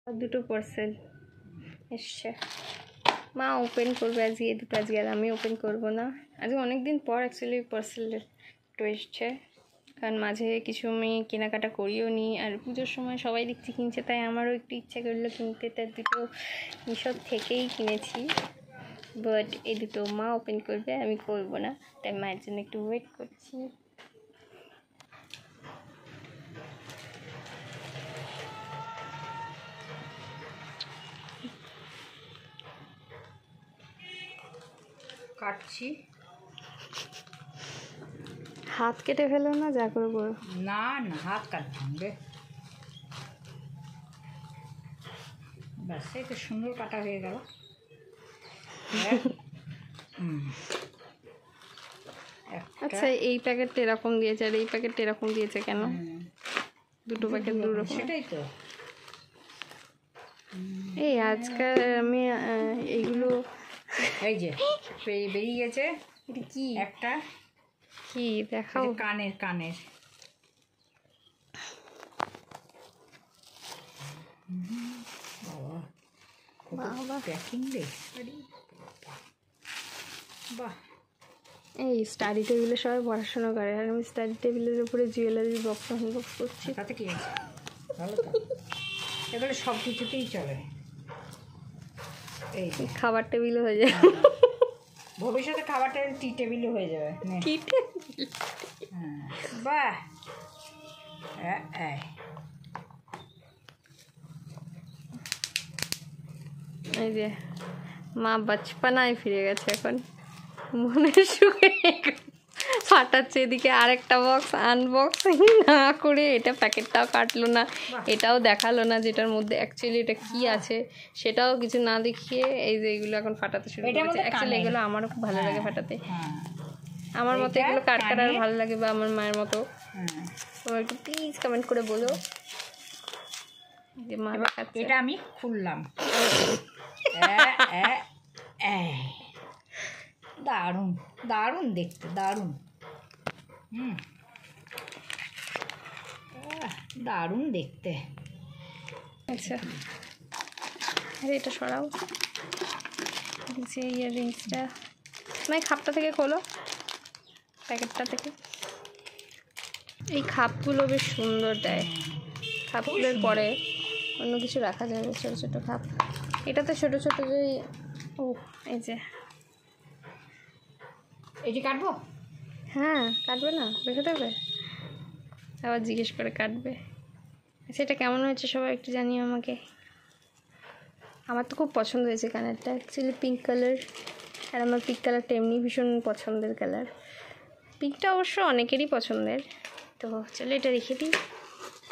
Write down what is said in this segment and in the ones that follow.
আর দুটো পার্সেল এসছে, মা ওপেন করবে আজকে, এই দুটো আজকে আর আমি ওপেন করবো না। আজকে অনেক দিন পর অ্যাকচুয়ালি পার্সেলের একটু এসছে, কারণ মাঝে কিছু আমি কেনাকাটা করিও নি, আর পুজোর সময় সবাই দেখছি কিনছে, তাই আমারও একটু ইচ্ছা করলো কিনতে, তার দুটো মিশো থেকেই কিনেছি। বাট এই দুটো মা ওপেন করবে, আমি করবো না, তাই মায়ের জন্য একটু ওয়েট করছি। কাটছি, হাত কেটে ফেলো না, যা করে করো। না না হাত কাটছি রে, ব্যাস এই তো সুন্দর কাটা হয়ে গেল। আচ্ছা, এই প্যাকেটটা এরকম দিয়েছে আর এই প্যাকেটটা এরকম দিয়েছে কেন? দুটো প্যাকেট দুরকম। সেটাই তো, এই আজকাল আমি এইগুলো, এই যে বেরিয়ে গেছে। এটা কি? একটা কি দেখাও? কানের কানের বাবা প্যাকিং রে, বাহ। এই স্টাডি টেবিলে সবাই পড়াশোনা করে, আর আমি স্টাডি টেবিলের উপরে জুয়েলারি বক্স আনবক্স করছি। তাতে কি আছে, ভালো তো, এবারে সব কিছুতেই চলে। এই খাবার টেবিলও হয়ে যায়, ভবিষ্যতে খাবার টেবিল টি টেবিলও হয়ে যাবে। টি টেবিল, বাহ। এই যে মা বাচপানায় ফিরে গেছে, এখন মনের সুখে ফাটাচ্ছে। এদিকে আরেকটা বক্স আনবক্সিং না করে এটা প্যাকেটটাও কাটলো না, এটাও দেখালো না যেটার মধ্যে অ্যাকচুয়ালি এটা কি আছে, সেটাও কিছু না দেখিয়ে এই যে এগুলো এখন ফাটাতে শুরু করেছে। অ্যাকচুয়ালি এগুলো আমারও খুব ভালো লাগে ফাটাতে, আমার মতো এগুলো কাট কাটার ভালো লাগে, বা আমার মায়ের মতো। তোমরা একটু প্লিজ কমেন্ট করে বলো। যে মা দেখাচ্ছে, এটা আমি খুললাম, দারুণ দারুণ দেখতে, দারুণ, দারুণ দেখতে। আচ্ছা, আরে এটা সরাও, যে ইয়াররিংসটা মানে খাপটা থেকে খোলো, প্যাকেটটা থেকে। এই খাপগুলো বেশ সুন্দর দেয়, খাপগুলোর পরে অন্য কিছু রাখা যাবে, ছোটো ছোটো খাপ। এটাতে ছোটো ছোটো যে, ও এই যে, এই যে কাটবো, হ্যাঁ কাটবে না, রেখে দেবে, আবার জিজ্ঞেস করে কাটবে। আচ্ছা, এটা কেমন হয়েছে সবাই একটু জানিও আমাকে। আমার তো খুব পছন্দ হয়েছে কানেরটা, অ্যাকচুয়ালি পিঙ্ক কালার, আর আমার পিঙ্ক কালারটা এমনি ভীষণ পছন্দের কালার। পিঙ্কটা অবশ্য অনেকেরই পছন্দের। তো চলো এটা রেখে দিই,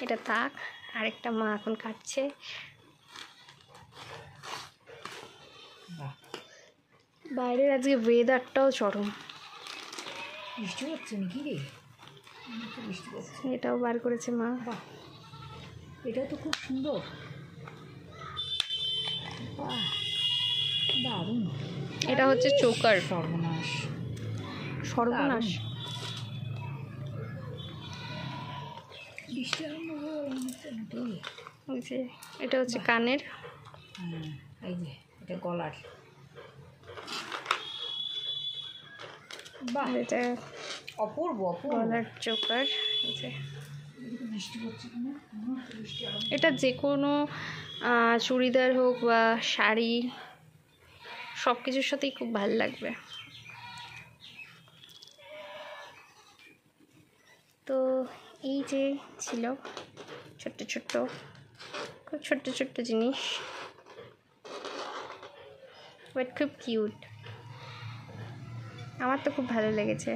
এটা থাক। আরেকটা মা এখন কাটছে। বাইরের আজকে ওয়েদারটাও চরম, বৃষ্টি হচ্ছে নাকি রে? এটাও বার করেছে মা। বাহ, এটাও তো খুব সুন্দর, বাহ দারুণ। এটা হচ্ছে চোকার। সর্বনাশ সর্বনাশ, বৃষ্টি আরম্ভ হয়ে যে এটা হচ্ছে কানের, এই যে এটা গলার, বাহ এটা অপূর্ব অপূর্ব গলার চোকার। বৃষ্টি হচ্ছে, এটা যে কোনো চুড়িদার হোক বা শাড়ি, সব কিছুর সাথেই খুব ভালো লাগবে। তো এই যে ছিল ছোট্ট ছোট্ট, খুব ছোট্ট ছোট্ট জিনিস, বাট খুব কিউট, আমার তো খুব ভালো লেগেছে।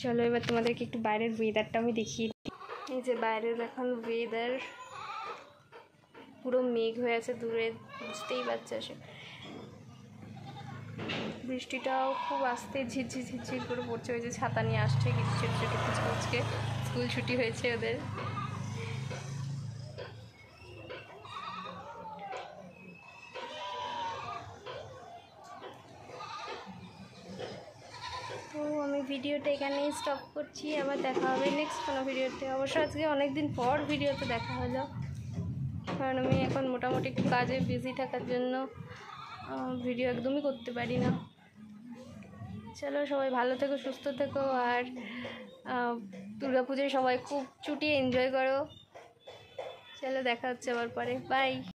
চলো এবার তোমাদেরকে একটু বাইরের ওয়েদারটা আমি দেখিয়ে দিই। এই যে বাইরের এখন ওয়েদার, পুরো মেঘ হয়ে আছে দূরে, বুঝতেই পারছে। বৃষ্টিটাও খুব আস্তে ঝিরঝির ঝিরঝির করে পড়ছে। ওই যে ছাতা নিয়ে আসছে কিছু ছোটো ছোটো কুচকুচকে, স্কুল ছুটি হয়েছে ওদের। তো আমি ভিডিওটা ভিডিওটা এখানেই স্টপ করছি। আবার দেখা হবে নেক্সট কোনো ভিডিওতে। অবশ্য আজকে অনেক দিন পর ভিডিওতে দেখা হলো, কারণ আমি এখন মোটামুটি একটু কাজে বিজি থাকার জন্য ভিডিও একদমই করতে পারি না। চলো, সবাই ভালো থেকো, সুস্থ থেকো, আর দুর্গাপুজোয় সবাই খুব চুটিয়ে এনজয় করো। চলো, দেখা হচ্ছে আবার পরে। বাই।